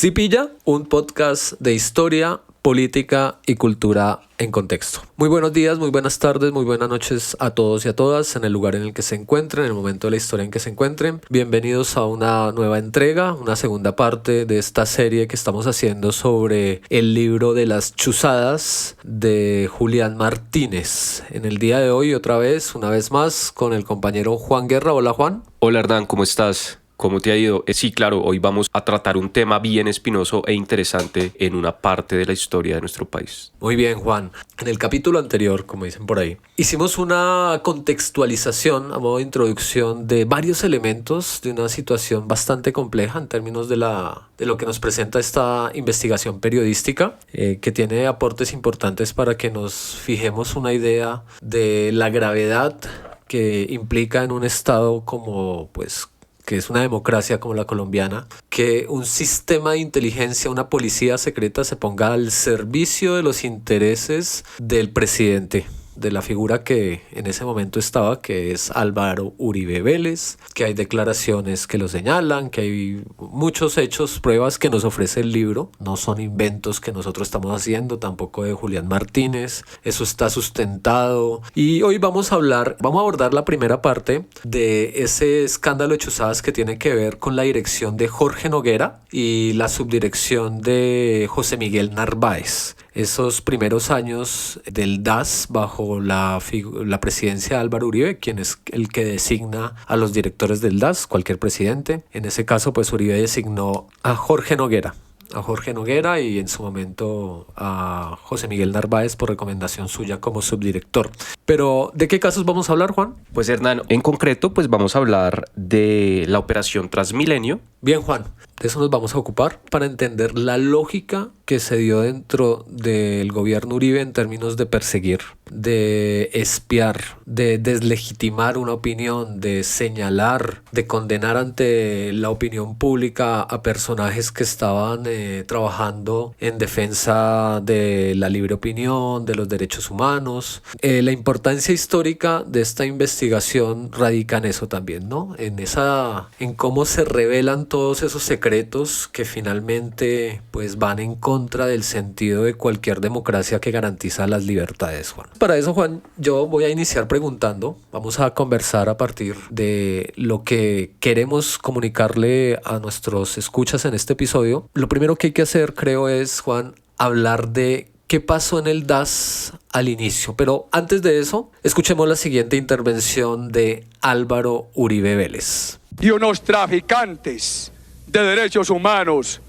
Sí Pilla, un podcast de historia, política y cultura en contexto. Muy buenos días, muy buenas tardes, muy buenas noches a todos y a todas en el lugar en el que se encuentren, en el momento de la historia en que se encuentren. Bienvenidos a una nueva entrega, una segunda parte de esta serie que estamos haciendo sobre el libro de las chuzadas de Julián Martínez. En el día de hoy, una vez más, con el compañero Juan Guerra. Hola Juan. Hola Hernán, ¿cómo estás? ¿Cómo te ha ido? Sí, claro, hoy vamos a tratar un tema bien espinoso e interesante en una parte de la historia de nuestro país. Muy bien, Juan. En el capítulo anterior, como dicen por ahí, hicimos una contextualización a modo de introducción de varios elementos de una situación bastante compleja en términos de lo que nos presenta esta investigación periodística, que tiene aportes importantes para que nos fijemos una idea de la gravedad que implica en un estado como, que es una democracia como la colombiana, que un sistema de inteligencia, una policía secreta se ponga al servicio de los intereses del presidente, de la figura que en ese momento estaba, que es Álvaro Uribe Vélez, que hay declaraciones que lo señalan, que hay muchos hechos, pruebas que nos ofrece el libro, no son inventos que nosotros estamos haciendo, tampoco de Julián Martínez, eso está sustentado. Y hoy vamos a abordar la primera parte de ese escándalo de chuzadas que tiene que ver con la dirección de Jorge Noguera y la subdirección de José Miguel Narváez. Esos primeros años del DAS bajo la presidencia de Álvaro Uribe, quien es el que designa a los directores del DAS, cualquier presidente. En ese caso, Uribe designó a Jorge Noguera y en su momento a José Miguel Narváez por recomendación suya como subdirector. Pero, ¿de qué casos vamos a hablar, Juan? Pues Hernán, en concreto, vamos a hablar de la operación Transmilenio. Bien, Juan, de eso nos vamos a ocupar para entender la lógica que se dio dentro del gobierno Uribe en términos de perseguir, de espiar, de deslegitimar una opinión, de señalar, de condenar ante la opinión pública a personajes que estaban trabajando en defensa de la libre opinión, de los derechos humanos. La importancia histórica de esta investigación radica en eso también, ¿no? En cómo se revelan todos esos secretos que finalmente van en contra del sentido de cualquier democracia que garantiza las libertades, Juan. Para eso, Juan, yo voy a iniciar preguntando. Vamos a conversar a partir de lo que queremos comunicarle a nuestros escuchas en este episodio. Lo primero que hay que hacer, creo, es, Juan, hablar de qué pasó en el DAS al inicio. Pero antes de eso, escuchemos la siguiente intervención de Álvaro Uribe Vélez. Y unos traficantes de derechos humanos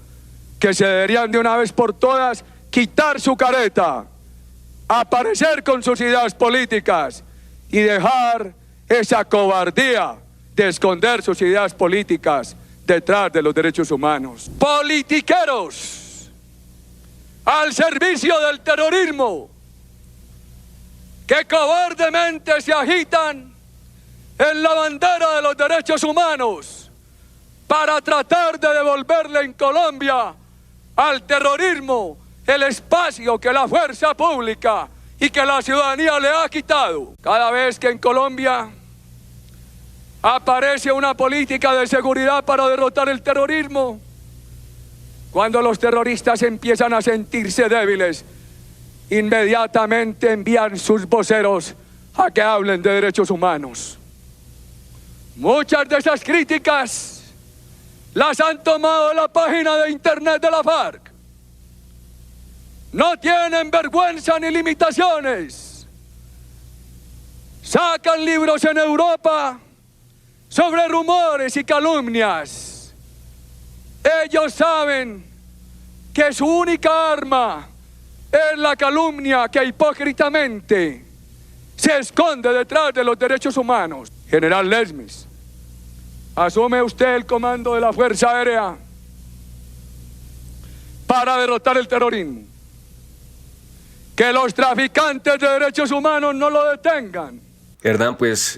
que se deberían de una vez por todas quitar su careta, aparecer con sus ideas políticas y dejar esa cobardía de esconder sus ideas políticas detrás de los derechos humanos. Politiqueros al servicio del terrorismo que cobardemente se agitan en la bandera de los derechos humanos para tratar de devolverle en Colombia al terrorismo el espacio que la fuerza pública y que la ciudadanía le ha quitado. Cada vez que en Colombia aparece una política de seguridad para derrotar el terrorismo, cuando los terroristas empiezan a sentirse débiles, inmediatamente envían sus voceros a que hablen de derechos humanos. Muchas de esas críticas las han tomado de la página de internet de la FARC. No tienen vergüenza ni limitaciones. Sacan libros en Europa sobre rumores y calumnias. Ellos saben que su única arma es la calumnia que hipócritamente se esconde detrás de los derechos humanos. General Lesmes, asume usted el comando de la Fuerza Aérea para derrotar el terrorismo. Que los traficantes de derechos humanos no lo detengan. Hernán,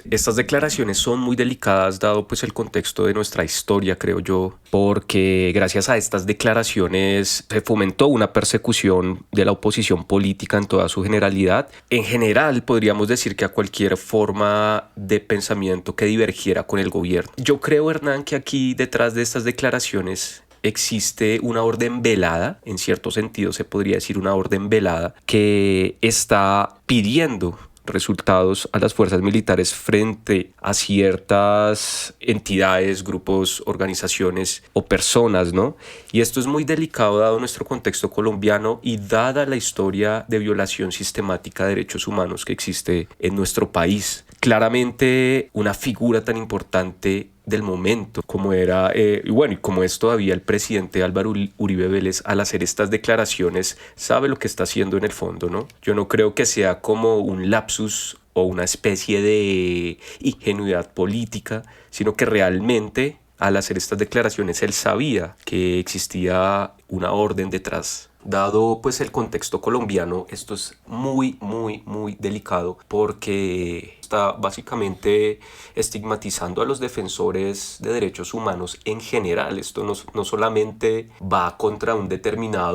estas declaraciones son muy delicadas dado el contexto de nuestra historia, creo yo, porque gracias a estas declaraciones se fomentó una persecución de la oposición política en toda su generalidad. En general, podríamos decir que a cualquier forma de pensamiento que divergiera con el gobierno. Yo creo, Hernán, que aquí detrás de estas declaraciones existe una orden velada, en cierto sentido se podría decir una orden velada, que está pidiendo resultados a las fuerzas militares frente a ciertas entidades, grupos, organizaciones o personas, ¿no? Y esto es muy delicado dado nuestro contexto colombiano y dada la historia de violación sistemática de derechos humanos que existe en nuestro país. Claramente una figura tan importante del momento como era, y como es todavía el presidente Álvaro Uribe Vélez, al hacer estas declaraciones sabe lo que está haciendo en el fondo, ¿no? Yo no creo que sea como un lapsus o una especie de ingenuidad política, sino que realmente al hacer estas declaraciones él sabía que existía una orden detrás. Dado pues el contexto colombiano, esto es muy, muy, muy delicado porque está básicamente estigmatizando a los defensores de derechos humanos en general. Esto no solamente va contra una determinada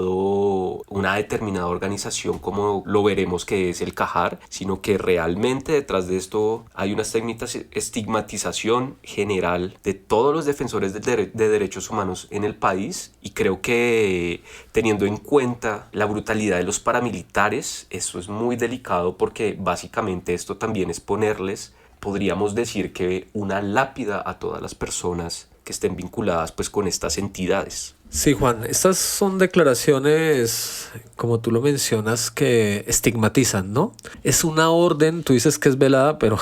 organización como lo veremos que es el CAJAR, sino que realmente detrás de esto hay una estigmatización general de todos los defensores de derechos humanos en el país, y creo que teniendo en cuenta la brutalidad de los paramilitares, eso es muy delicado porque básicamente esto también es ponerles, podríamos decir que una lápida a todas las personas que estén vinculadas pues con estas entidades. Sí, Juan, estas son declaraciones, como tú lo mencionas, que estigmatizan, ¿no? Es una orden, tú dices que es velada, pero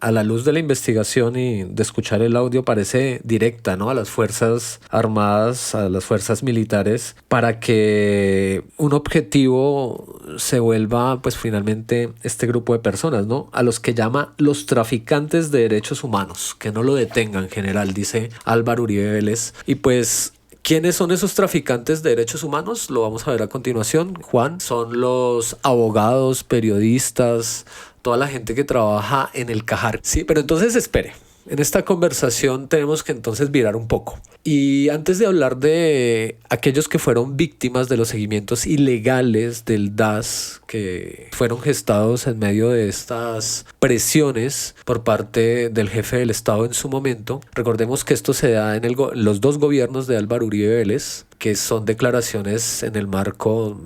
a la luz de la investigación y de escuchar el audio parece directa, ¿no? A las Fuerzas Armadas, a las fuerzas militares, para que un objetivo se vuelva, pues finalmente, este grupo de personas, ¿no? A los que llama los traficantes de derechos humanos, que no lo detengan en general, dice Álvaro Uribe Vélez. Y pues, ¿quiénes son esos traficantes de derechos humanos? Lo vamos a ver a continuación, Juan. Son los abogados, periodistas, toda la gente que trabaja en el CAJAR. Sí, pero entonces espere. En esta conversación tenemos que entonces virar un poco. Y antes de hablar de aquellos que fueron víctimas de los seguimientos ilegales del DAS, que fueron gestados en medio de estas presiones por parte del jefe del Estado en su momento, recordemos que esto se da en los dos gobiernos de Álvaro Uribe Vélez, que son declaraciones en el marco,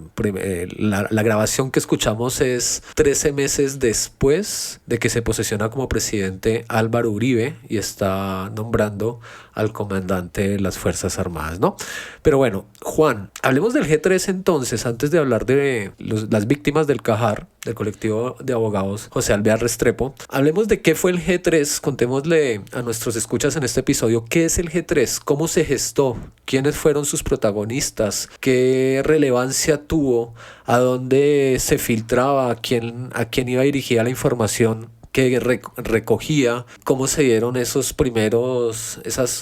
la grabación que escuchamos es 13 meses después de que se posesiona como presidente Álvaro Uribe y está nombrando al comandante de las Fuerzas Armadas, ¿no? Pero bueno, Juan, hablemos del G3 entonces, antes de hablar de las víctimas del CAJAR, del colectivo de abogados José Alvear Restrepo. Hablemos de qué fue el G3, contémosle a nuestros escuchas en este episodio qué es el G3, cómo se gestó, quiénes fueron sus protagonistas, qué relevancia tuvo, a dónde se filtraba, a quién iba dirigida la información que recogía, cómo se dieron esas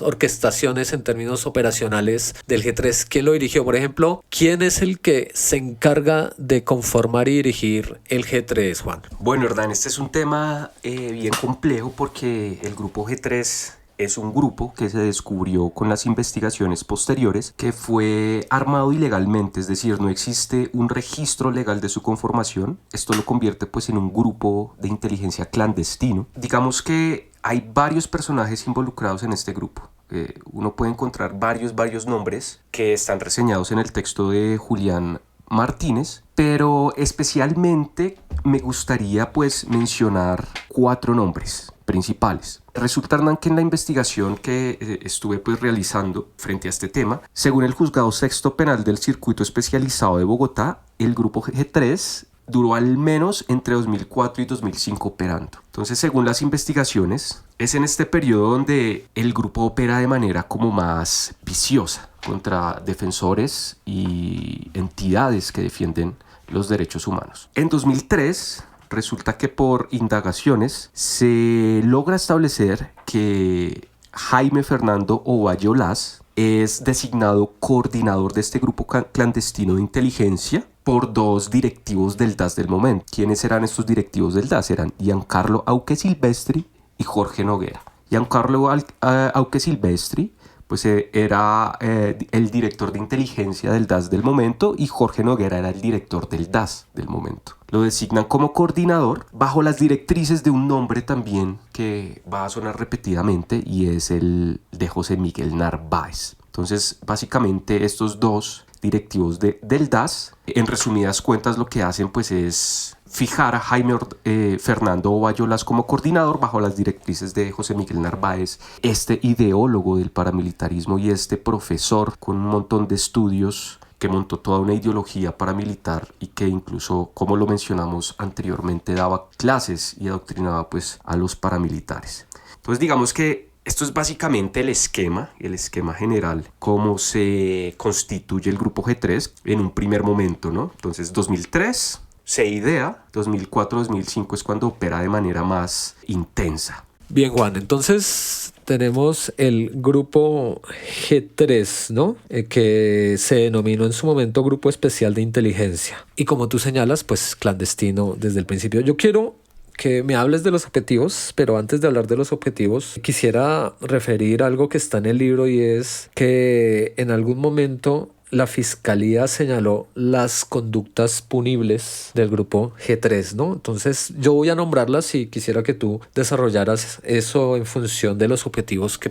orquestaciones en términos operacionales del G3, quién lo dirigió, por ejemplo, quién es el que se encarga de conformar y dirigir el G3, Juan. Bueno, Hernán, este es un tema bien complejo porque el grupo G3 es un grupo que se descubrió con las investigaciones posteriores que fue armado ilegalmente, es decir, no existe un registro legal de su conformación. Esto lo convierte pues en un grupo de inteligencia clandestino. Digamos que hay varios personajes involucrados en este grupo. Uno puede encontrar varios nombres que están reseñados en el texto de Julián Martínez, pero especialmente me gustaría pues mencionar 4 nombres principales. Resulta, Hernán, que en la investigación que estuve pues realizando frente a este tema, según el Juzgado Sexto Penal del Circuito Especializado de Bogotá, el grupo G3 duró al menos entre 2004 y 2005 operando. Entonces, según las investigaciones, es en este periodo donde el grupo opera de manera como más viciosa contra defensores y entidades que defienden los derechos humanos. En 2003, resulta que por indagaciones se logra establecer que Jaime Fernando Ovalle Olaz es designado coordinador de este grupo clandestino de inteligencia por 2 directivos del DAS del momento. ¿Quiénes eran estos directivos del DAS? Eran Giancarlo Auque Silvestri y Jorge Noguera. Giancarlo Auque Silvestri pues era el director de inteligencia del DAS del momento y Jorge Noguera era el director del DAS del momento. Lo designan como coordinador bajo las directrices de un nombre también que va a sonar repetidamente y es el de José Miguel Narváez. Entonces, básicamente estos dos directivos del DAS, en resumidas cuentas, lo que hacen pues es fijar a Jaime Fernando Bayolas como coordinador bajo las directrices de José Miguel Narváez, este ideólogo del paramilitarismo y este profesor con un montón de estudios que montó toda una ideología paramilitar y que incluso, como lo mencionamos anteriormente, daba clases y adoctrinaba pues a los paramilitares. Entonces digamos que esto es básicamente el esquema general, cómo se constituye el grupo G3 en un primer momento, ¿no? Entonces 2003 se idea, 2004-2005 es cuando opera de manera más intensa. Bien, Juan, entonces tenemos el grupo G3, ¿no? Que se denominó en su momento Grupo Especial de Inteligencia. Y como tú señalas, pues clandestino desde el principio. Yo quiero que me hables de los objetivos, pero antes de hablar de los objetivos, quisiera referir algo que está en el libro y es que en algún momento la fiscalía señaló las conductas punibles del grupo G3, ¿no? Entonces yo voy a nombrarlas y quisiera que tú desarrollaras eso en función de los objetivos que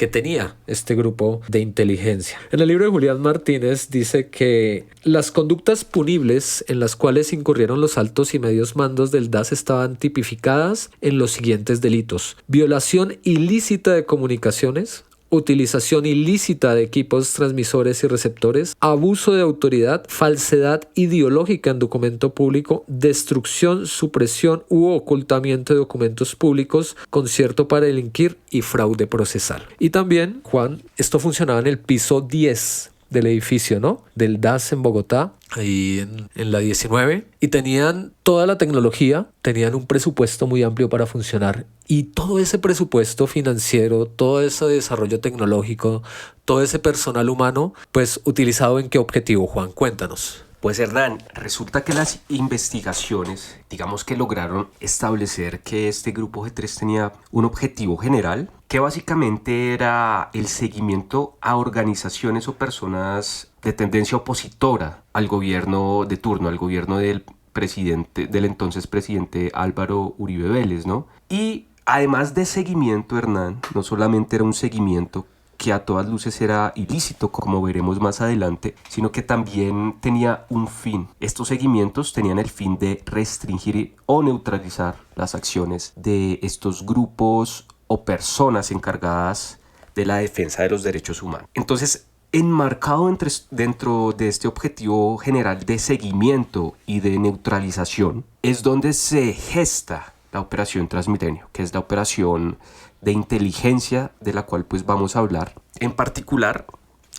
tenía este grupo de inteligencia. En el libro de Julián Martínez dice que las conductas punibles en las cuales incurrieron los altos y medios mandos del DAS estaban tipificadas en los siguientes delitos: violación ilícita de comunicaciones, utilización ilícita de equipos transmisores y receptores, abuso de autoridad, falsedad ideológica en documento público, destrucción, supresión u ocultamiento de documentos públicos, concierto para delinquir y fraude procesal. Y también, Juan, esto funcionaba en el piso 10 del edificio, ¿no? Del DAS en Bogotá, ahí en la 19, y tenían toda la tecnología, tenían un presupuesto muy amplio para funcionar, y todo ese presupuesto financiero, todo ese desarrollo tecnológico, todo ese personal humano, pues utilizado ¿en qué objetivo, Juan? Cuéntanos. Pues Hernán, resulta que las investigaciones, digamos que lograron establecer que este grupo G3 tenía un objetivo general, que básicamente era el seguimiento a organizaciones o personas de tendencia opositora al gobierno de turno, al gobierno del entonces presidente Álvaro Uribe Vélez, ¿no? Y además de seguimiento, Hernán, no solamente era un seguimiento que a todas luces era ilícito, como veremos más adelante, sino que también tenía un fin. Estos seguimientos tenían el fin de restringir o neutralizar las acciones de estos grupos o personas encargadas de la defensa de los derechos humanos. Entonces, enmarcado dentro de este objetivo general de seguimiento y de neutralización, es donde se gesta la operación Transmilenio, que es la operación de inteligencia de la cual pues vamos a hablar. En particular,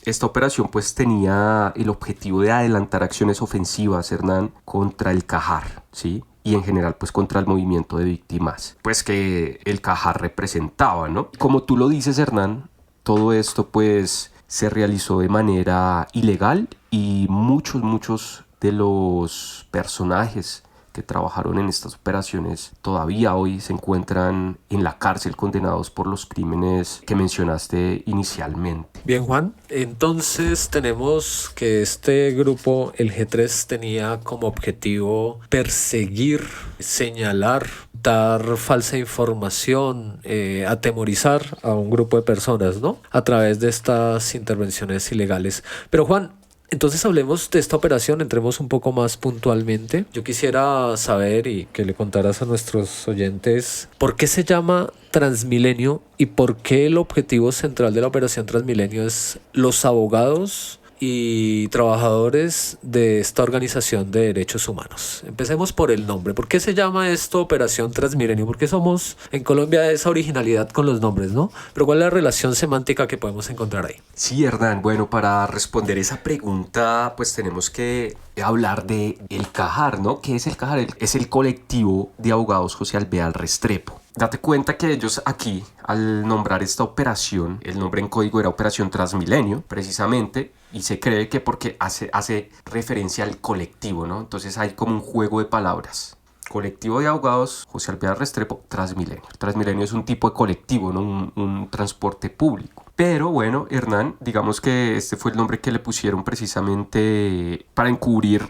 esta operación pues tenía el objetivo de adelantar acciones ofensivas, Hernán, contra el CAJAR, ¿sí? Y en general pues contra el movimiento de víctimas, pues que el CAJAR representaba, ¿no? Como tú lo dices, Hernán, todo esto pues se realizó de manera ilegal y muchos de los personajes que trabajaron en estas operaciones todavía hoy se encuentran en la cárcel condenados por los crímenes que mencionaste inicialmente. Bien, Juan, entonces tenemos que este grupo, el G3, tenía como objetivo perseguir, señalar, dar falsa información, atemorizar a un grupo de personas, ¿no? A través de estas intervenciones ilegales. Pero Juan, entonces hablemos de esta operación, entremos un poco más puntualmente. Yo quisiera saber y que le contaras a nuestros oyentes por qué se llama Transmilenio y por qué el objetivo central de la operación Transmilenio es los abogados y trabajadores de esta organización de derechos humanos. Empecemos por el nombre. ¿Por qué se llama esto Operación Transmilenio? Porque somos en Colombia esa originalidad con los nombres, ¿no? Pero ¿cuál es la relación semántica que podemos encontrar ahí? Sí, Hernán. Bueno, para responder esa pregunta, pues tenemos que hablar de el CAJAR, ¿no? ¿Qué es el CAJAR? Es el colectivo de abogados José Alvear Restrepo. Date cuenta que ellos aquí, al nombrar esta operación, el nombre en código era Operación Transmilenio, precisamente, y se cree que porque hace referencia al colectivo, ¿no? Entonces hay como un juego de palabras. Colectivo de abogados José Alvear Restrepo, Transmilenio. Transmilenio es un tipo de colectivo, ¿no? Un transporte público. Pero bueno, Hernán, digamos que este fue el nombre que le pusieron precisamente para encubrir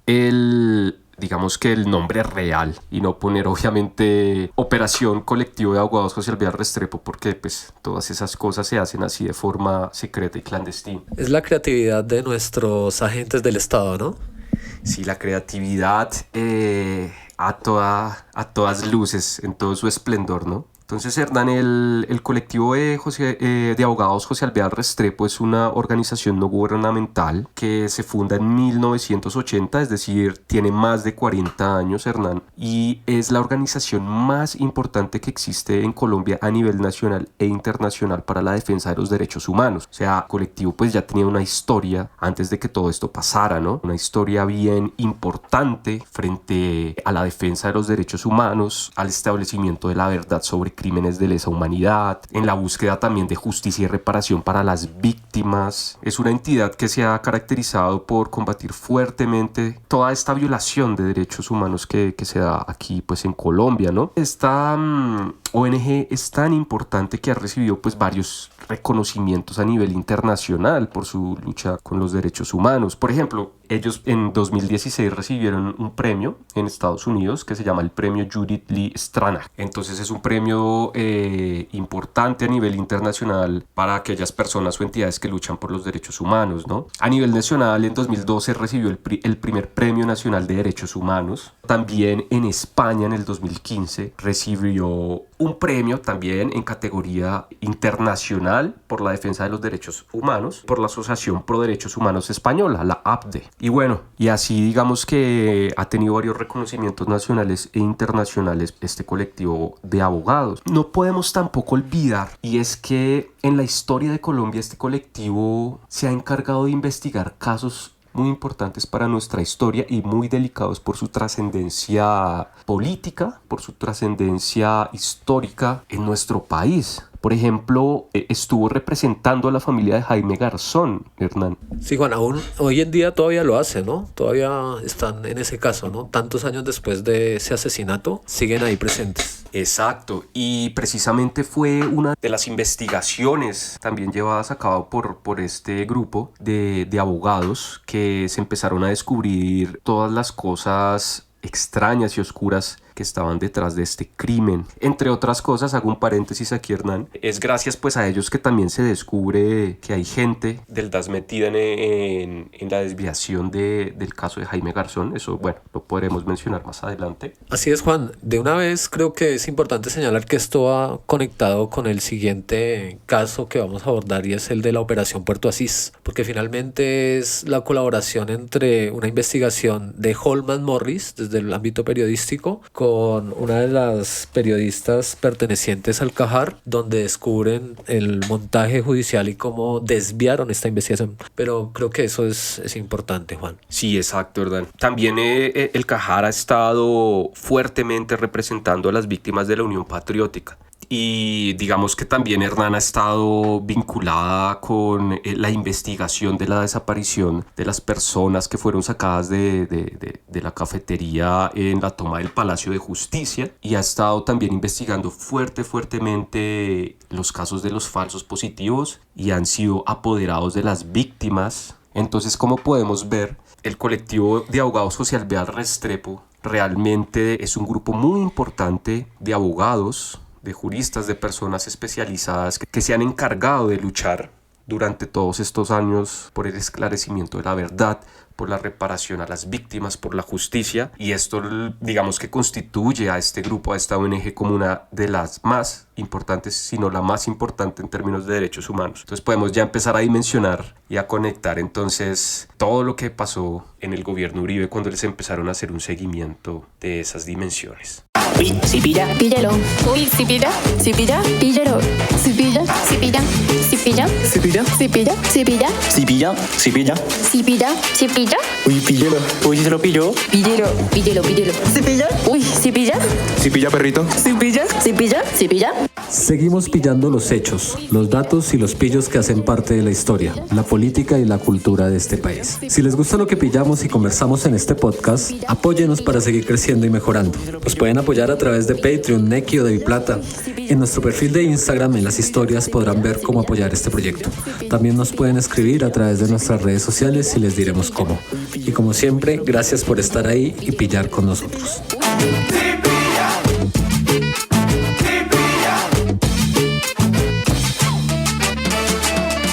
digamos que el nombre real y no poner obviamente Operación Colectivo de Abogados José Alvear Restrepo, porque pues todas esas cosas se hacen así de forma secreta y clandestina. Es la creatividad de nuestros agentes del Estado, ¿no? Sí, la creatividad a todas luces, en todo su esplendor, ¿no? Entonces, Hernán, el colectivo de abogados José Alvear Restrepo es una organización no gubernamental que se funda en 1980, es decir, tiene más de 40 años, Hernán, y es la organización más importante que existe en Colombia a nivel nacional e internacional para la defensa de los derechos humanos. O sea, el colectivo pues ya tenía una historia antes de que todo esto pasara, ¿no? Una historia bien importante frente a la defensa de los derechos humanos, al establecimiento de la verdad sobre crímenes de lesa humanidad, en la búsqueda también de justicia y reparación para las víctimas. Es una entidad que se ha caracterizado por combatir fuertemente toda esta violación de derechos humanos que se da aquí pues en Colombia, ¿no? Esta ONG es tan importante que ha recibido pues varios reconocimientos a nivel internacional por su lucha con los derechos humanos. Por ejemplo, ellos en 2016 recibieron un premio en Estados Unidos que se llama el premio Judith Lee Stranack. Entonces es un premio importante a nivel internacional para aquellas personas o entidades que luchan por los derechos humanos, ¿no? A nivel nacional, en 2012 recibió el primer premio nacional de derechos humanos. También en España, en el 2015, recibió un premio también en categoría internacional por la defensa de los derechos humanos por la Asociación Pro Derechos Humanos Española, la APDE. Y bueno, y así digamos que ha tenido varios reconocimientos nacionales e internacionales este colectivo de abogados. No podemos tampoco olvidar, y es que en la historia de Colombia este colectivo se ha encargado de investigar casos muy importantes para nuestra historia y muy delicados por su trascendencia política, por su trascendencia histórica en nuestro país. Por ejemplo, estuvo representando a la familia de Jaime Garzón, Hernán. Sí, Juan, aún hoy en día todavía lo hace, ¿no? Todavía están en ese caso, ¿no? Tantos años después de ese asesinato, siguen ahí presentes. Exacto, y precisamente fue una de las investigaciones también llevadas a cabo por este grupo de abogados que se empezaron a descubrir todas las cosas extrañas y oscuras que estaban detrás de este crimen. Entre otras cosas, hago un paréntesis aquí, Hernán, es gracias pues a ellos que también se descubre que hay gente del DAS metida en la desviación del caso de Jaime Garzón. Eso, bueno, lo podremos mencionar más adelante. Así es, Juan. De una vez creo que es importante señalar que esto va conectado con el siguiente caso que vamos a abordar, y es el de la Operación Puerto Asís, porque finalmente es la colaboración entre una investigación de Holman Morris desde el ámbito periodístico con una de las periodistas pertenecientes al Cajar, donde descubren el montaje judicial y cómo desviaron esta investigación. Pero creo que eso es importante, Juan. Sí, exacto, Hernán. También el Cajar ha estado fuertemente representando a las víctimas de la Unión Patriótica. Y digamos que también Hernán ha estado vinculada con la investigación de la desaparición de las personas que fueron sacadas de la cafetería en la toma del Palacio de Justicia, y ha estado también investigando fuertemente los casos de los falsos positivos y han sido apoderados de las víctimas. Entonces, como podemos ver, el colectivo de abogados José Alvear Restrepo realmente es un grupo muy importante de abogados, de juristas, de personas especializadas que se han encargado de luchar durante todos estos años por el esclarecimiento de la verdad, por la reparación a las víctimas, por la justicia, y esto digamos que constituye a este grupo, a esta ONG, como una de las más importantes, sino la más importante en términos de derechos humanos. Entonces podemos ya empezar a dimensionar y a conectar entonces todo lo que pasó en el gobierno Uribe cuando les empezaron a hacer un seguimiento de esas dimensiones. Uy, si pilla, píllalo. Uy, si pilla, píllalo. Si pilla, pilla. Si pilla, pilla. Si pilla, pilla. Si pilla. Si pilla, pilla. Uy, píllalo. Uy, si se lo pilló. Píllelo. Si pilla. Uy, si pilla. ¿Sí pilla, perrito? ¿Sí pilla? ¿Sí pilla? ¿Sí pilla? Seguimos pillando los hechos, los datos y los pillos que hacen parte de la historia, la política y la cultura de este país. Si les gusta lo que pillamos y conversamos en este podcast, apóyenos para seguir creciendo y mejorando. Nos pueden apoyar a través de Patreon, Nequi o de Biplata. En nuestro perfil de Instagram, en las historias, podrán ver cómo apoyar este proyecto. También nos pueden escribir a través de nuestras redes sociales y les diremos cómo. Y como siempre, gracias por estar ahí y pillar con nosotros.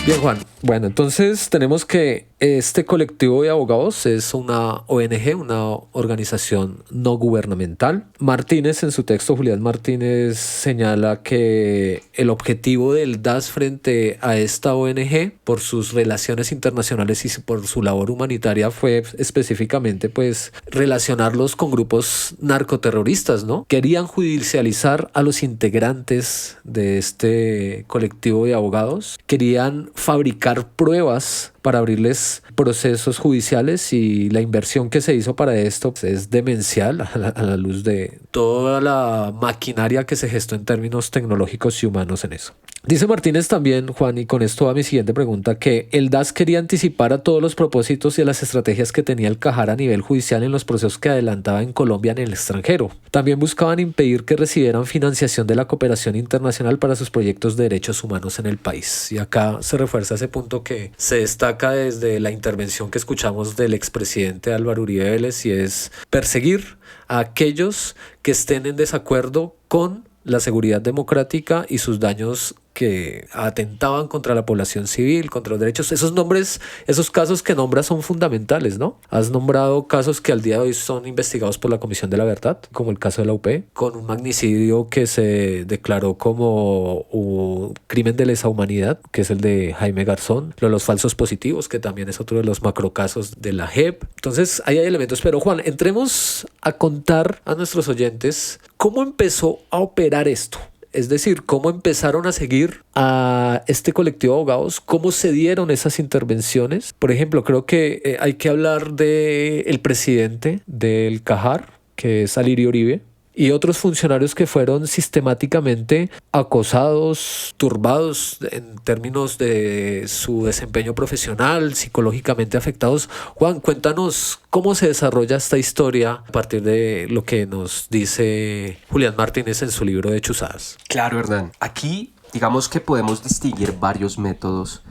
Bien, Juan. Bueno, entonces tenemos que este colectivo de abogados es una ONG, una organización no gubernamental. Martínez, en su texto, Julián Martínez señala que el objetivo del DAS frente a esta ONG, por sus relaciones internacionales y por su labor humanitaria, fue específicamente pues relacionarlos con grupos narcoterroristas, ¿no? Querían judicializar a los integrantes de este colectivo de abogados, querían fabricar pruebas para abrirles procesos judiciales, y la inversión que se hizo para esto es demencial a la luz de toda la maquinaria que se gestó en términos tecnológicos y humanos en eso. Dice Martínez también, Juan, y con esto va mi siguiente pregunta, que el DAS quería anticipar a todos los propósitos y a las estrategias que tenía el Cajar a nivel judicial en los procesos que adelantaba en Colombia en el extranjero. También buscaban impedir que recibieran financiación de la cooperación internacional para sus proyectos de derechos humanos en el país. Y acá se refuerza ese punto que se destaca desde la intervención que escuchamos del expresidente Álvaro Uribe Vélez, y es perseguir a aquellos que estén en desacuerdo con la seguridad democrática y sus daños que atentaban contra la población civil, contra los derechos. Esos nombres, esos casos que nombras son fundamentales, ¿no? Has nombrado casos que al día de hoy son investigados por la Comisión de la Verdad, como el caso de la UP, con un magnicidio que se declaró como un crimen de lesa humanidad, que es el de Jaime Garzón, los falsos positivos, que también es otro de los macrocasos de la JEP. Entonces, ahí hay elementos. Pero Juan, entremos a contar a nuestros oyentes cómo empezó a operar esto. Es decir, cómo empezaron a seguir a este colectivo de abogados, cómo se dieron esas intervenciones. Por ejemplo, creo que hay que hablar del presidente del Cajar, que es Alirio Uribe, y otros funcionarios que fueron sistemáticamente acosados, turbados en términos de su desempeño profesional, psicológicamente afectados. Juan, cuéntanos cómo se desarrolla esta historia a partir de lo que nos dice Julián Martínez en su libro de Chuzadas. Claro, Hernán. Aquí digamos que podemos distinguir varios métodos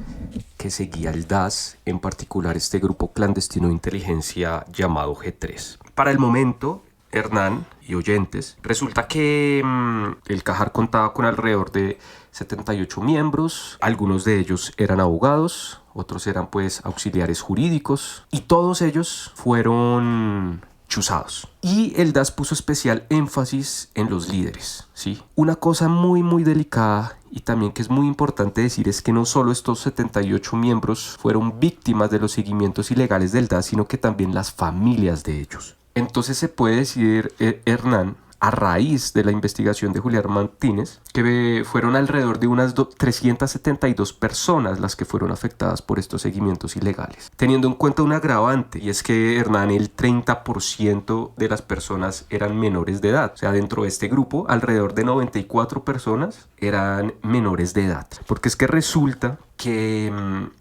que seguía el DAS, en particular este grupo clandestino de inteligencia llamado G3. Para el momento, Hernán y oyentes, resulta que el Cajar contaba con alrededor de 78 miembros, algunos de ellos eran abogados, otros eran pues auxiliares jurídicos, y todos ellos fueron chuzados. Y el DAS puso especial énfasis en los líderes, ¿sí? Una cosa muy delicada y también que es muy importante decir es que no solo estos 78 miembros fueron víctimas de los seguimientos ilegales del DAS, sino que también las familias de ellos. Entonces se puede decir, Hernán, a raíz de la investigación de Julián Martínez, que fueron alrededor de unas 372 personas las que fueron afectadas por estos seguimientos ilegales. Teniendo en cuenta un agravante, y es que, Hernán, el 30% de las personas eran menores de edad. O sea, dentro de este grupo, alrededor de 94 personas eran menores de edad. Porque es que resulta que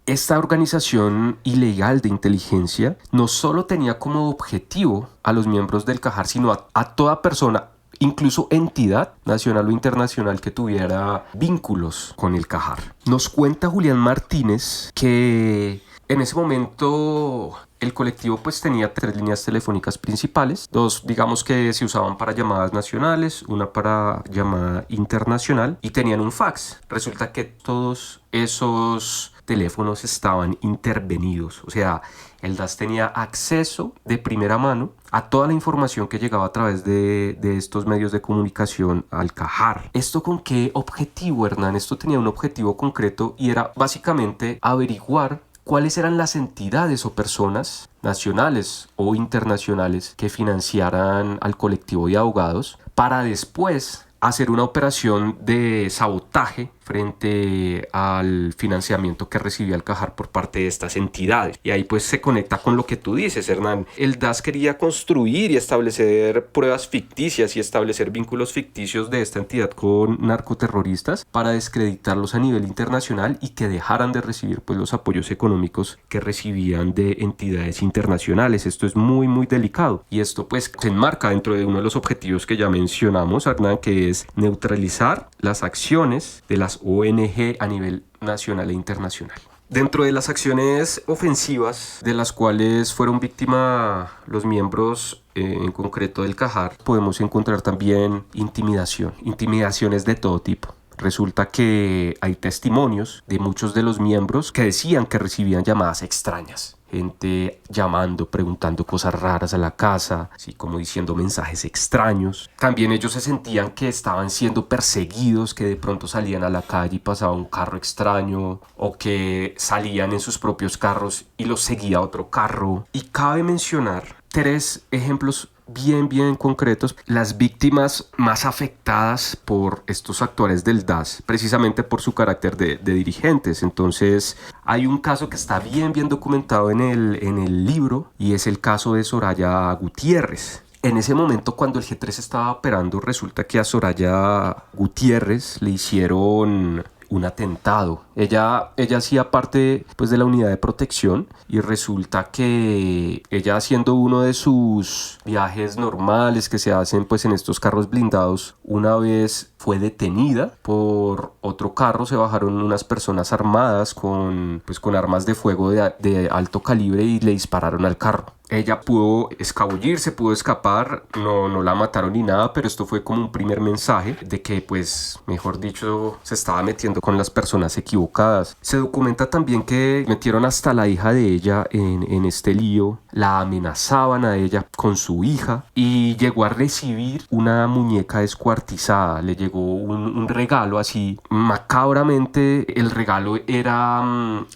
esta organización ilegal de inteligencia no solo tenía como objetivo a los miembros del Cajar, sino a toda persona, incluso entidad nacional o internacional que tuviera vínculos con el Cajar. Nos cuenta Julián Martínez que en ese momento el colectivo pues tenía 3 líneas telefónicas principales, 2 digamos que se usaban para llamadas nacionales, una para llamada internacional, y tenían un fax. Resulta que todos esos teléfonos estaban intervenidos, o sea, el DAS tenía acceso de primera mano a toda la información que llegaba a través de estos medios de comunicación al Cajar. ¿Esto con qué objetivo, Hernán? Esto tenía un objetivo concreto y era básicamente averiguar cuáles eran las entidades o personas nacionales o internacionales que financiaran al colectivo de abogados para después hacer una operación de sabotaje frente al financiamiento que recibía el CAJAR por parte de estas entidades. Y ahí pues se conecta con lo que tú dices, Hernán. El DAS quería construir y establecer pruebas ficticias y establecer vínculos ficticios de esta entidad con narcoterroristas para descreditarlos a nivel internacional y que dejaran de recibir pues los apoyos económicos que recibían de entidades internacionales. Esto es muy muy delicado y esto pues se enmarca dentro de uno de los objetivos que ya mencionamos, Hernán, que es neutralizar las acciones de las ONG a nivel nacional e internacional. Dentro de las acciones ofensivas de las cuales fueron víctimas los miembros en concreto del CAJAR, podemos encontrar también intimidaciones de todo tipo. Resulta que hay testimonios de muchos de los miembros que decían que recibían llamadas extrañas. Gente llamando, preguntando cosas raras a la casa, así como diciendo mensajes extraños. También ellos se sentían que estaban siendo perseguidos, que de pronto salían a la calle y pasaba un carro extraño, o que salían en sus propios carros y los seguía otro carro. Y cabe mencionar 3 ejemplos bien concretos. Las víctimas más afectadas por estos actores del DAS, precisamente por su carácter de dirigentes. Entonces hay un caso que está bien documentado en el libro, y es el caso de Soraya Gutiérrez. En ese momento, cuando el G3 estaba operando, resulta que a Soraya Gutiérrez le hicieron un atentado. Ella hacía parte pues de la unidad de protección, y resulta que ella, haciendo uno de sus viajes normales que se hacen pues en estos carros blindados, una vez fue detenida por otro carro. Se bajaron unas personas armadas con armas de fuego de alto calibre y le dispararon al carro. Ella pudo escabullirse, pudo escapar, no la mataron ni nada, pero esto fue como un primer mensaje de que, pues, mejor dicho, se estaba metiendo con las personas equivocadas. Se documenta también que metieron hasta la hija de ella en este lío, la amenazaban a ella con su hija, y llegó a recibir una muñeca descuartizada. Le llegó un regalo así, macabramente. El regalo era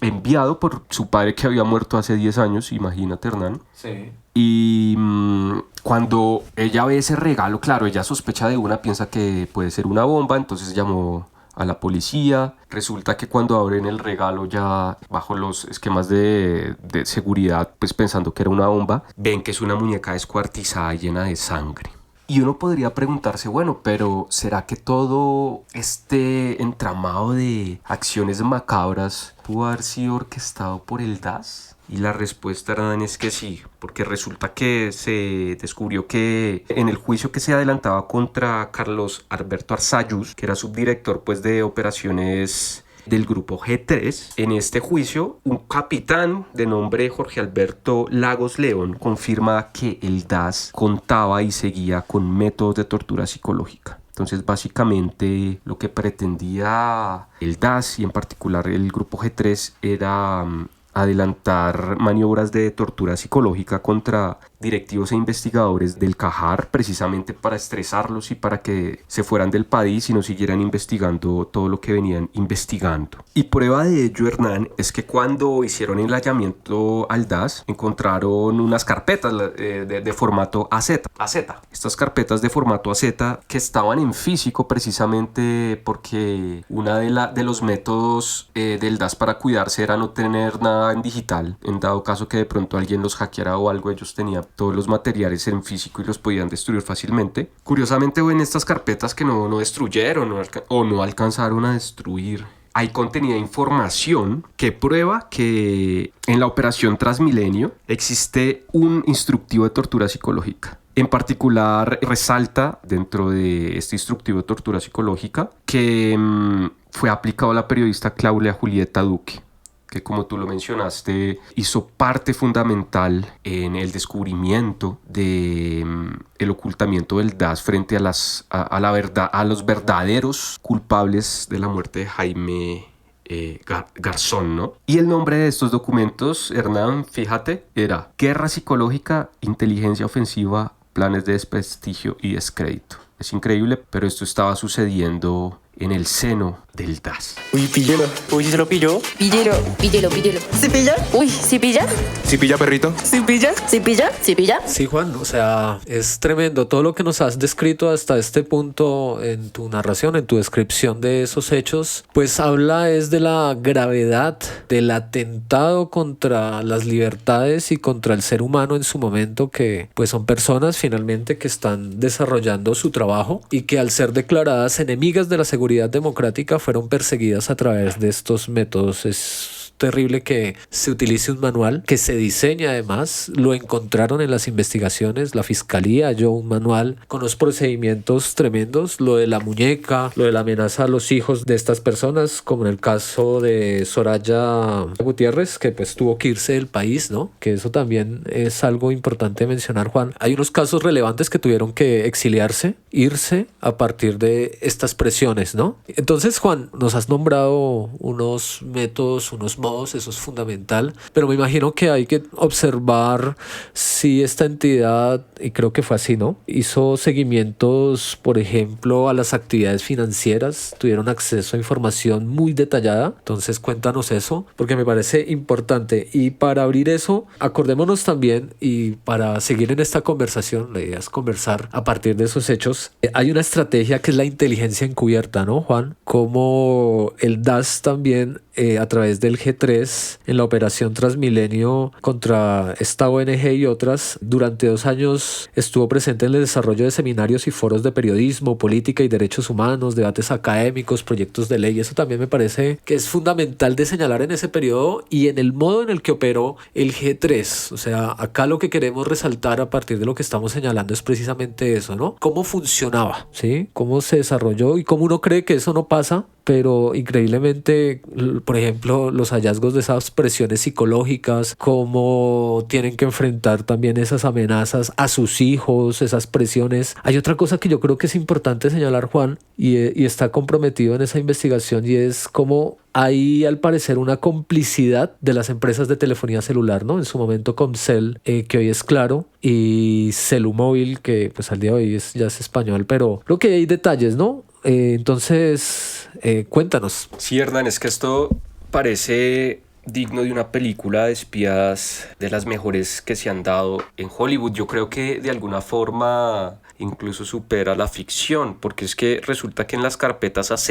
enviado por su padre, que había muerto hace 10 años, imagínate, Hernán. Sí. Y cuando ella ve ese regalo, claro, ella sospecha de una, piensa que puede ser una bomba, entonces llamó a la policía. Resulta que cuando abren el regalo, ya bajo los esquemas de seguridad, pues pensando que era una bomba, ven que es una muñeca descuartizada llena de sangre. Y uno podría preguntarse, bueno, pero ¿será que todo este entramado de acciones macabras pudo haber sido orquestado por el DAS? Y la respuesta, Hernán, es que sí, porque resulta que se descubrió que en el juicio que se adelantaba contra Carlos Alberto Arzayus, que era subdirector pues de operaciones del grupo G3, en este juicio un capitán de nombre Jorge Alberto Lagos León confirma que el DAS contaba y seguía con métodos de tortura psicológica. Entonces, básicamente, lo que pretendía el DAS, y en particular el grupo G3, era adelantar maniobras de tortura psicológica contra directivos e investigadores del CAJAR, precisamente para estresarlos y para que se fueran del país y no siguieran investigando todo lo que venían investigando. Y prueba de ello, Hernán, es que cuando hicieron el hallamiento al DAS, encontraron unas carpetas de formato AZ. Estas carpetas de formato AZ que estaban en físico, precisamente porque una de los métodos del DAS para cuidarse era no tener nada en digital. En dado caso que de pronto alguien los hackeara o algo, ellos tenían todos los materiales en físico y los podían destruir fácilmente. Curiosamente, en estas carpetas que no destruyeron o no alcanzaron a destruir, ahí contenía información que prueba que en la operación Transmilenio existe un instructivo de tortura psicológica. En particular, resalta dentro de este instructivo de tortura psicológica que fue aplicado a la periodista Claudia Julieta Duque, que, como tú lo mencionaste, hizo parte fundamental en el descubrimiento del ocultamiento del DAS frente a los verdaderos culpables de la muerte de Jaime Garzón, ¿no? Y el nombre de estos documentos, Hernán, fíjate, era Guerra Psicológica, Inteligencia Ofensiva, Planes de Desprestigio y Descrédito. Es increíble, pero esto estaba sucediendo en el seno del DAS. Uy, píllelo. Uy, ¿se lo pilló? Píllelo, píllelo, píllelo. ¿Se pilla? Uy, ¿sí pilla? ¿Sí pilla, perrito? ¿Sí pilla? ¿Sí pilla? ¿Sí pilla? Sí, Juan, o sea, es tremendo todo lo que nos has descrito hasta este punto en tu narración, en tu descripción de esos hechos, pues habla es de la gravedad del atentado contra las libertades y contra el ser humano en su momento, que pues son personas finalmente que están desarrollando su trabajo y que al ser declaradas enemigas de la seguridad democrática fueron perseguidas a través de estos métodos. Es terrible que se utilice un manual que se diseña, además lo encontraron en las investigaciones, la fiscalía halló un manual con los procedimientos tremendos, lo de la muñeca, lo de la amenaza a los hijos de estas personas, como en el caso de Soraya Gutiérrez, que pues tuvo que irse del país, ¿no? Que eso también es algo importante mencionar, Juan. Hay unos casos relevantes que tuvieron que exiliarse, irse a partir de estas presiones, ¿no? Entonces, Juan, nos has nombrado unos métodos, unos modos, eso es fundamental, pero me imagino que hay que observar si esta entidad, y creo que fue así, ¿no? Hizo seguimientos, por ejemplo, a las actividades financieras, tuvieron acceso a información muy detallada, entonces cuéntanos eso, porque me parece importante. Y para abrir eso, acordémonos también, y para seguir en esta conversación, la idea es conversar a partir de esos hechos, hay una estrategia que es la inteligencia encubierta, ¿no, Juan? Como el DAS también a través del G3 en la operación Transmilenio contra esta ONG y otras, durante 2 años estuvo presente en el desarrollo de seminarios y foros de periodismo, política y derechos humanos, debates académicos, proyectos de ley. Eso también me parece que es fundamental de señalar en ese periodo y en el modo en el que operó el G3. O sea, acá lo que queremos resaltar a partir de lo que estamos señalando es precisamente eso, ¿no? Cómo funcionaba, ¿sí? Cómo se desarrolló y cómo uno cree que eso no pasa, pero increíblemente, por ejemplo, los hallazgos de esas presiones psicológicas, cómo tienen que enfrentar también esas amenazas a sus hijos, esas presiones. Hay otra cosa que yo creo que es importante señalar, Juan, y está comprometido en esa investigación, y es cómo hay al parecer una complicidad de las empresas de telefonía celular, ¿no? En su momento Comcel, que hoy es Claro, y Celumóvil, que pues al día de hoy ya es español, pero creo que hay detalles, ¿no? Entonces, cuéntanos. Sí, Hernán, es que esto parece digno de una película de espías de las mejores que se han dado en Hollywood. Yo creo que de alguna forma incluso supera la ficción, porque es que resulta que en las carpetas AZ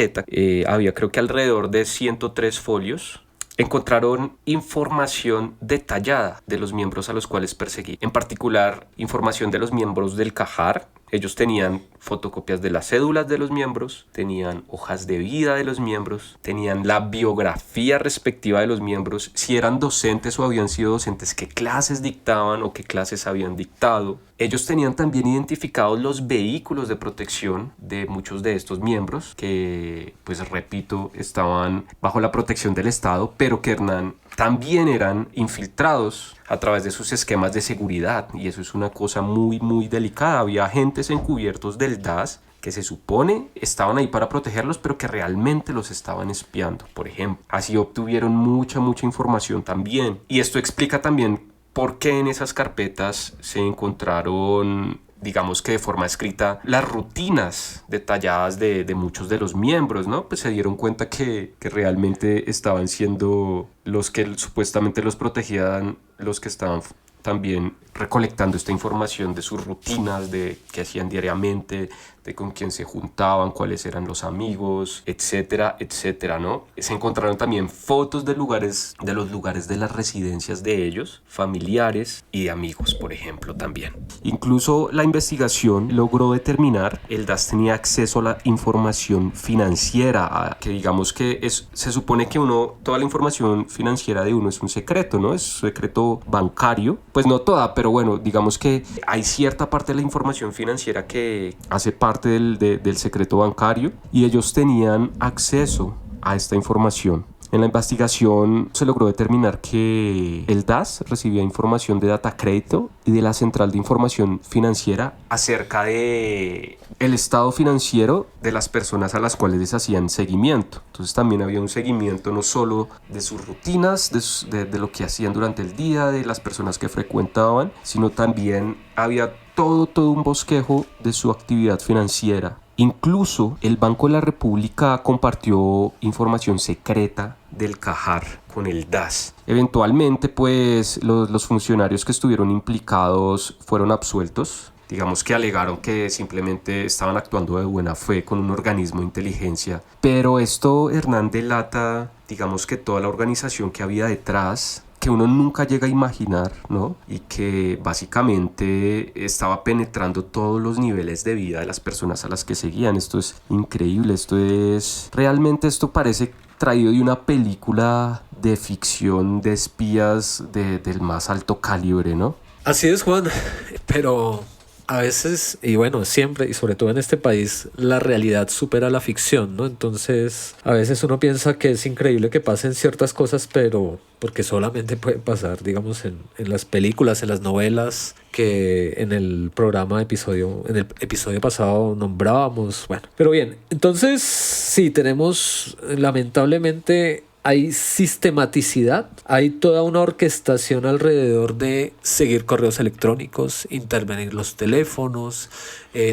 había creo que alrededor de 103 folios. Encontraron información detallada de los miembros a los cuales perseguí. En particular, información de los miembros del CAJAR. Ellos tenían fotocopias de las cédulas de los miembros, tenían hojas de vida de los miembros, tenían la biografía respectiva de los miembros, si eran docentes o habían sido docentes, qué clases dictaban o qué clases habían dictado. Ellos tenían también identificados los vehículos de protección de muchos de estos miembros que, pues repito, estaban bajo la protección del Estado, pero que Hernán también eran infiltrados a través de sus esquemas de seguridad, y eso es una cosa muy muy delicada. Había agentes encubiertos del DAS que se supone estaban ahí para protegerlos, pero que realmente los estaban espiando, por ejemplo. Así obtuvieron mucha información también, y esto explica también por qué en esas carpetas se encontraron, digamos que de forma escrita, las rutinas detalladas de muchos de los miembros, ¿no? Pues se dieron cuenta que realmente estaban siendo los que supuestamente los protegían, los que estaban también recolectando esta información de sus rutinas, de qué hacían diariamente, de con quién se juntaban, cuáles eran los amigos, etcétera, etcétera, ¿no? Se encontraron también fotos de los lugares de las residencias de ellos, familiares y de amigos, por ejemplo, también. Incluso la investigación logró determinar, el DAS tenía acceso a la información financiera, que digamos que se supone que toda la información financiera de uno es un secreto, ¿no? Es secreto bancario, pues no toda, pero bueno, digamos que hay cierta parte de la información financiera que hace parte del secreto bancario, y ellos tenían acceso a esta información. En la investigación se logró determinar que el DAS recibía información de Datacrédito y de la Central de Información Financiera acerca de el estado financiero de las personas a las cuales les hacían seguimiento. Entonces también había un seguimiento no solo de sus rutinas, de lo que hacían durante el día, de las personas que frecuentaban, sino también había todo un bosquejo de su actividad financiera. Incluso el Banco de la República compartió información secreta del Cajar con el DAS. Eventualmente, pues, los funcionarios que estuvieron implicados fueron absueltos. Digamos que alegaron que simplemente estaban actuando de buena fe con un organismo de inteligencia. Pero esto, Hernán, delata, digamos que toda la organización que había detrás, que uno nunca llega a imaginar, ¿no? Y que básicamente estaba penetrando todos los niveles de vida de las personas a las que seguían. Esto es increíble, realmente esto parece traído de una película de ficción de espías del más alto calibre, ¿no? Así es, Juan, pero a veces, y bueno, siempre, y sobre todo en este país, la realidad supera la ficción, ¿no? Entonces, a veces uno piensa que es increíble que pasen ciertas cosas, pero porque solamente puede pasar, digamos, en las películas, en las novelas, que en el en el episodio pasado nombrábamos. Bueno, pero bien, entonces, sí, tenemos, lamentablemente, hay sistematicidad, hay toda una orquestación alrededor de seguir correos electrónicos, intervenir los teléfonos,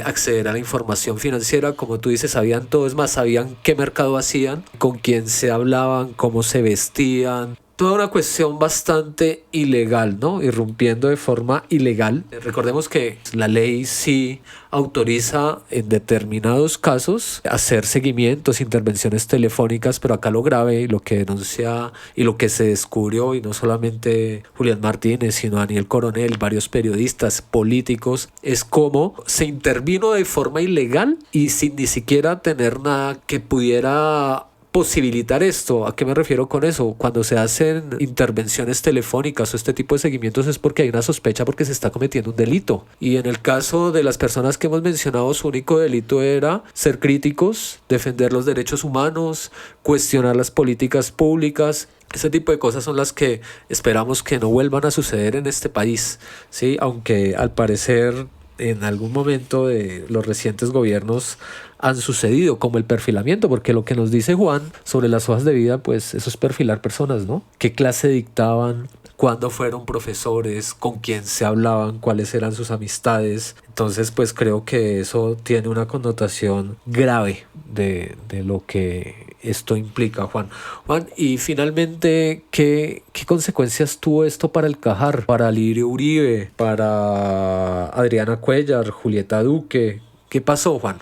acceder a la información financiera. Como tú dices, sabían todo, es más, sabían qué mercado hacían, con quién se hablaban, cómo se vestían. Toda una cuestión bastante ilegal, ¿no? Irrumpiendo de forma ilegal. Recordemos que la ley sí autoriza en determinados casos hacer seguimientos, intervenciones telefónicas, pero acá lo grave y lo que denuncia y lo que se descubrió, y no solamente Julián Martínez, sino Daniel Coronel, varios periodistas, políticos, es cómo se intervino de forma ilegal y sin ni siquiera tener nada que pudiera posibilitar esto. ¿A qué me refiero con eso? Cuando se hacen intervenciones telefónicas o este tipo de seguimientos es porque hay una sospecha, porque se está cometiendo un delito. Y en el caso de las personas que hemos mencionado, su único delito era ser críticos, defender los derechos humanos, cuestionar las políticas públicas. Ese tipo de cosas son las que esperamos que no vuelvan a suceder en este país, ¿sí? Aunque al parecer en algún momento de los recientes gobiernos han sucedido, como el perfilamiento, porque lo que nos dice Juan sobre las hojas de vida, pues eso es perfilar personas, ¿no? ¿Qué clase dictaban? ¿Cuándo fueron profesores? ¿Con quién se hablaban? ¿Cuáles eran sus amistades? Entonces, pues creo que eso tiene una connotación grave de lo que esto implica, Juan. Juan, y finalmente, ¿qué consecuencias tuvo esto para el Cajar, para Lirio Uribe, para Adriana Cuellar, Julieta Duque? ¿Qué pasó, Juan?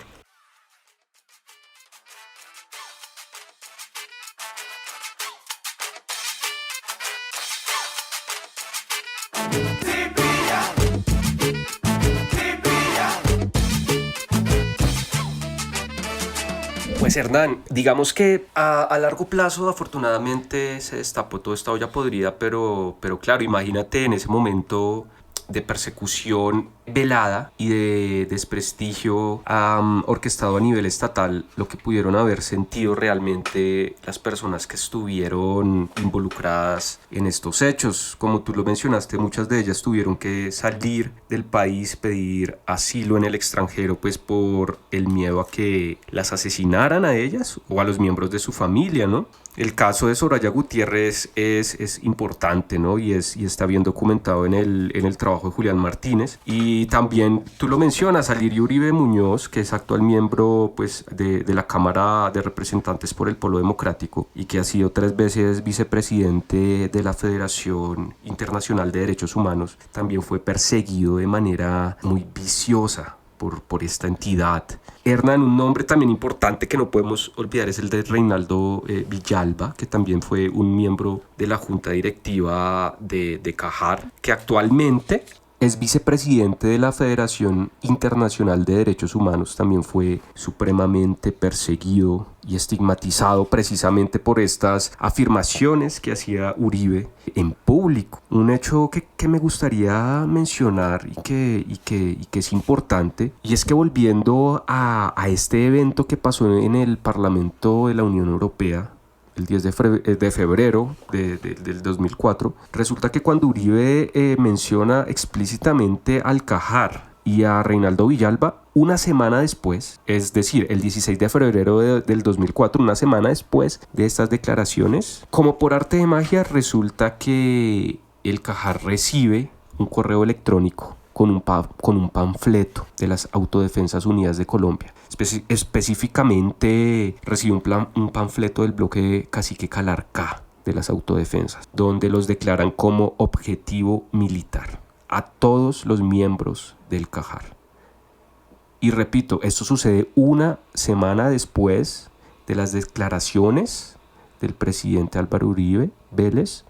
Pues Hernán, digamos que a largo plazo afortunadamente se destapó toda esta olla podrida, pero claro, imagínate en ese momento de persecución velada y de desprestigio orquestado a nivel estatal, lo que pudieron haber sentido realmente las personas que estuvieron involucradas en estos hechos. Como tú lo mencionaste, muchas de ellas tuvieron que salir del país, pedir asilo en el extranjero, pues por el miedo a que las asesinaran a ellas o a los miembros de su familia, ¿no? El caso de Soraya Gutiérrez es importante, ¿no? Y está bien documentado en el trabajo de Julián Martínez. Y también tú lo mencionas, a Lirio Uribe Muñoz, que es actual miembro, pues, de la Cámara de Representantes por el Polo Democrático y que ha sido 3 veces vicepresidente de la Federación Internacional de Derechos Humanos, también fue perseguido de manera muy viciosa por esta entidad. Hernán, un nombre también importante que no podemos olvidar es el de Reinaldo Villalba, que también fue un miembro de la junta directiva de Cajar, que actualmente es vicepresidente de la Federación Internacional de Derechos Humanos. También fue supremamente perseguido y estigmatizado precisamente por estas afirmaciones que hacía Uribe en público. Un hecho que me gustaría mencionar y que es importante, y es que volviendo a este evento que pasó en el Parlamento de la Unión Europea, el 10 de febrero del 2004, resulta que cuando Uribe menciona explícitamente al Cajar y a Reinaldo Villalba, una semana después, es decir, el 16 de febrero del 2004, una semana después de estas declaraciones, como por arte de magia, resulta que el Cajar recibe un correo electrónico con un panfleto de las Autodefensas Unidas de Colombia. Específicamente recibió un panfleto del bloque Cacique Calarcá de las autodefensas, donde los declaran como objetivo militar a todos los miembros del CAJAR. Y repito, esto sucede una semana después de las declaraciones del presidente Álvaro Uribe Vélez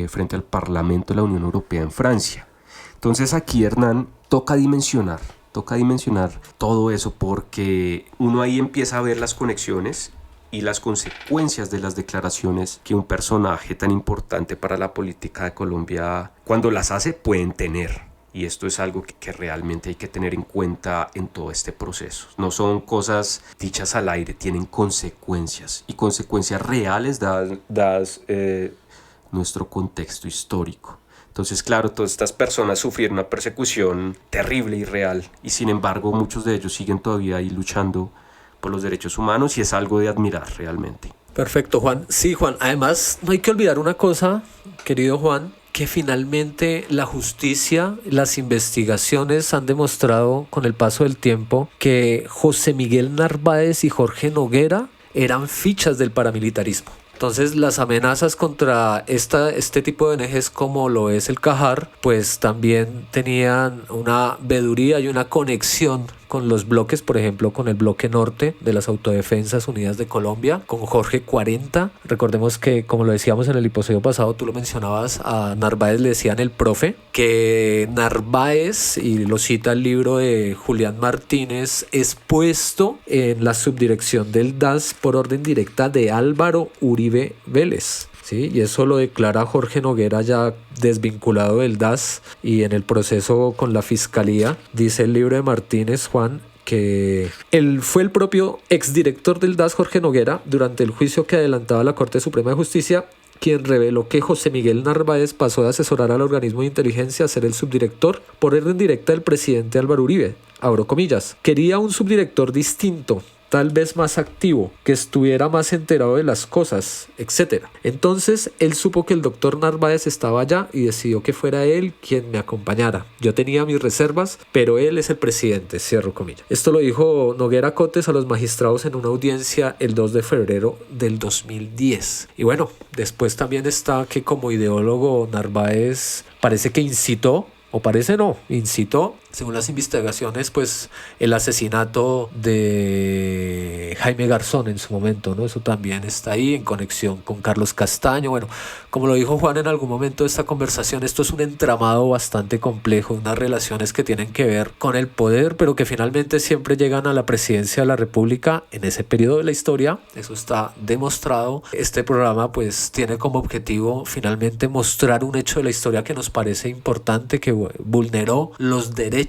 frente al Parlamento de la Unión Europea en Francia. Entonces aquí, Hernán, toca dimensionar todo eso, porque uno ahí empieza a ver las conexiones y las consecuencias de las declaraciones que un personaje tan importante para la política de Colombia, cuando las hace, pueden tener. Y esto es algo que realmente hay que tener en cuenta en todo este proceso. No son cosas dichas al aire, tienen consecuencias, y consecuencias reales dadas nuestro contexto histórico. Entonces, claro, todas estas personas sufrieron una persecución terrible y real, y sin embargo muchos de ellos siguen todavía ahí luchando por los derechos humanos, y es algo de admirar realmente. Perfecto, Juan. Sí, Juan. Además, no hay que olvidar una cosa, querido Juan, que finalmente la justicia, las investigaciones han demostrado con el paso del tiempo que José Miguel Narváez y Jorge Noguera eran fichas del paramilitarismo. Entonces las amenazas contra este tipo de ONGs como lo es el CAJAR, pues también tenían una veeduría y una conexión con los bloques, por ejemplo con el bloque norte de las Autodefensas Unidas de Colombia, con Jorge 40. Recordemos que, como lo decíamos en el episodio pasado, tú lo mencionabas, a Narváez le decían el profe, que Narváez, y lo cita el libro de Julián Martínez, es puesto en la subdirección del DAS por orden directa de Álvaro Uribe Vélez. ¿Sí? Y eso lo declara Jorge Noguera ya desvinculado del DAS y en el proceso con la fiscalía. Dice el libro de Martínez, Juan, que él fue el propio exdirector del DAS, Jorge Noguera, durante el juicio que adelantaba la Corte Suprema de Justicia, quien reveló que José Miguel Narváez pasó de asesorar al organismo de inteligencia a ser el subdirector por orden directa del presidente Álvaro Uribe. Abro comillas. Quería un subdirector distinto, tal vez más activo, que estuviera más enterado de las cosas, etc. Entonces él supo que el doctor Narváez estaba allá y decidió que fuera él quien me acompañara. Yo tenía mis reservas, pero él es el presidente, cierro comillas. Esto lo dijo Noguera Cotes a los magistrados en una audiencia el 2 de febrero del 2010. Y bueno, después también está que como ideólogo Narváez parece que incitó, o parece no, incitó, según las investigaciones, pues el asesinato de Jaime Garzón en su momento, ¿no? Eso también está ahí en conexión con Carlos Castaño. Bueno, como lo dijo Juan en algún momento de esta conversación, esto es un entramado bastante complejo, unas relaciones que tienen que ver con el poder, pero que finalmente siempre llegan a la presidencia de la República en ese periodo de la historia. Eso está demostrado. Este programa pues tiene como objetivo finalmente mostrar un hecho de la historia que nos parece importante, que vulneró los derechos,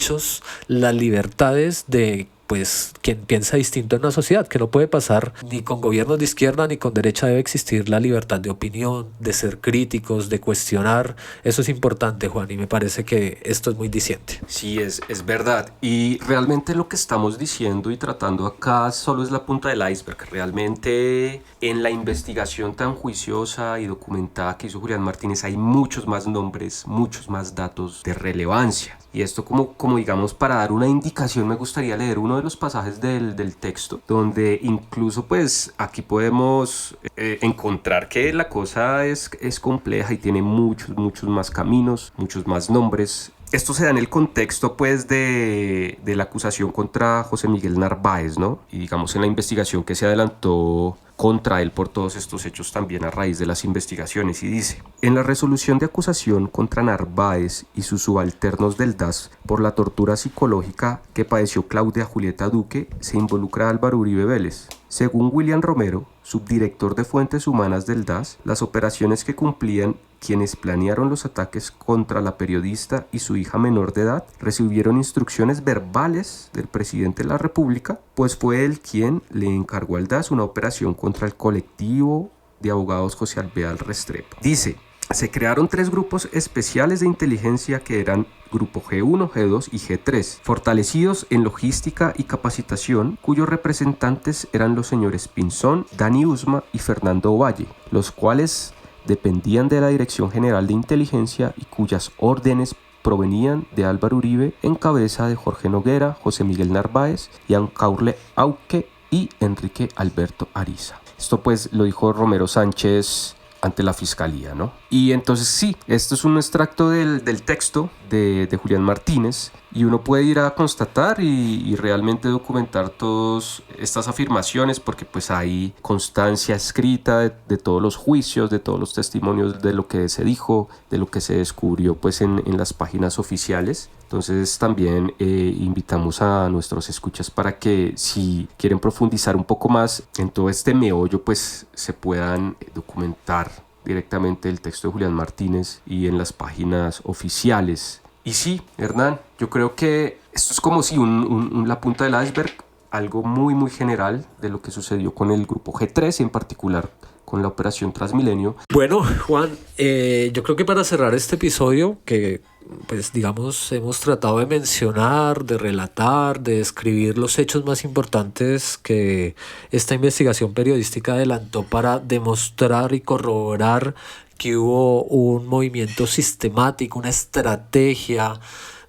las libertades de pues quien piensa distinto en una sociedad, que no puede pasar ni con gobiernos de izquierda ni con derecha. Debe existir la libertad de opinión, de ser críticos, de cuestionar. Eso es importante, Juan, y me parece que esto es muy diciente. Sí, es verdad, y realmente lo que estamos diciendo y tratando acá solo es la punta del iceberg. Realmente en la investigación tan juiciosa y documentada que hizo Julián Martínez hay muchos más nombres, muchos más datos de relevancia. Y esto como digamos, para dar una indicación, me gustaría leer uno de los pasajes del texto, donde incluso pues aquí podemos encontrar que la cosa es compleja y tiene muchos más caminos, muchos más nombres. Esto se da en el contexto pues de la acusación contra José Miguel Narváez, ¿no? Y digamos en la investigación que se adelantó contra él por todos estos hechos también a raíz de las investigaciones, y dice: en la resolución de acusación contra Narváez y sus subalternos del DAS por la tortura psicológica que padeció Claudia Julieta Duque se involucra a Álvaro Uribe Vélez. Según William Romero, subdirector de Fuentes Humanas del DAS, las operaciones que cumplían quienes planearon los ataques contra la periodista y su hija menor de edad recibieron instrucciones verbales del presidente de la República, pues fue él quien le encargó al DAS una operación contra el colectivo de abogados José Alvear Restrepo. Dice: se crearon 3 grupos especiales de inteligencia que eran Grupo G1, G2 y G3, fortalecidos en logística y capacitación, cuyos representantes eran los señores Pinzón, Dani Usma y Fernando Valle, los cuales dependían de la Dirección General de Inteligencia y cuyas órdenes provenían de Álvaro Uribe en cabeza de Jorge Noguera, José Miguel Narváez, Ian Caurle Auque y Enrique Alberto Ariza. Esto pues lo dijo Romero Sánchez ante la fiscalía, ¿no? Y entonces sí, esto es un extracto del texto de Julián Martínez y uno puede ir a constatar y realmente documentar todas estas afirmaciones porque pues hay constancia escrita de todos los juicios, de todos los testimonios de lo que se dijo, de lo que se descubrió pues en las páginas oficiales. Entonces también invitamos a nuestros escuchas para que si quieren profundizar un poco más en todo este meollo pues se puedan documentar directamente el texto de Julián Martínez y en las páginas oficiales. Y sí, Hernán, yo creo que esto es como si la punta del iceberg, algo muy muy general de lo que sucedió con el grupo G3 y en particular con la operación Transmilenio. Bueno, Juan, yo creo que para cerrar este episodio, que pues digamos hemos tratado de mencionar, de relatar, de describir los hechos más importantes que esta investigación periodística adelantó para demostrar y corroborar que hubo un movimiento sistemático, una estrategia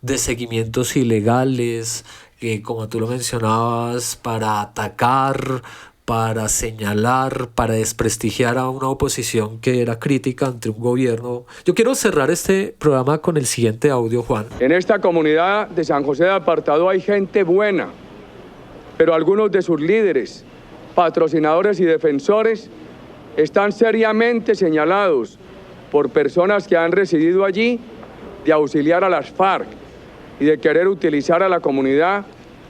de seguimientos ilegales, que como tú lo mencionabas, para atacar, para señalar, para desprestigiar a una oposición que era crítica ante un gobierno. Yo quiero cerrar este programa con el siguiente audio, Juan. En esta comunidad de San José de Apartado hay gente buena, pero algunos de sus líderes, patrocinadores y defensores están seriamente señalados por personas que han residido allí de auxiliar a las FARC y de querer utilizar a la comunidad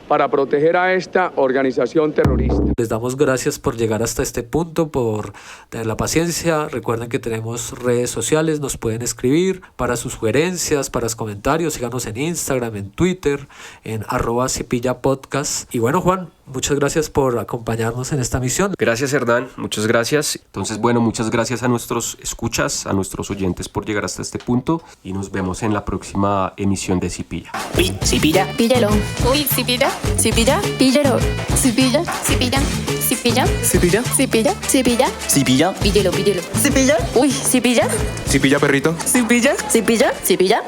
para proteger a esta organización terrorista. Les damos gracias por llegar hasta este punto, por tener la paciencia. Recuerden que tenemos redes sociales, nos pueden escribir para sus sugerencias, para sus comentarios. Síganos en Instagram, en Twitter, en @cipillapodcast. Y bueno, Juan, muchas gracias por acompañarnos en esta misión. Gracias, Hernán, muchas gracias. Entonces, bueno, muchas gracias a nuestros escuchas, a nuestros oyentes por llegar hasta este punto y nos vemos en la próxima emisión de Cipilla. Uy, si pilla, píllelo. Uy, si pilla, píllelo. Si pilla, si pilla, si pilla, ¿Sí pilla? si pilla, si pilla, ¿Sí pilla? píllelo. Si pilla, uy, si pilla, ¿Sí pilla, perrito? si pilla, si pilla, si pilla.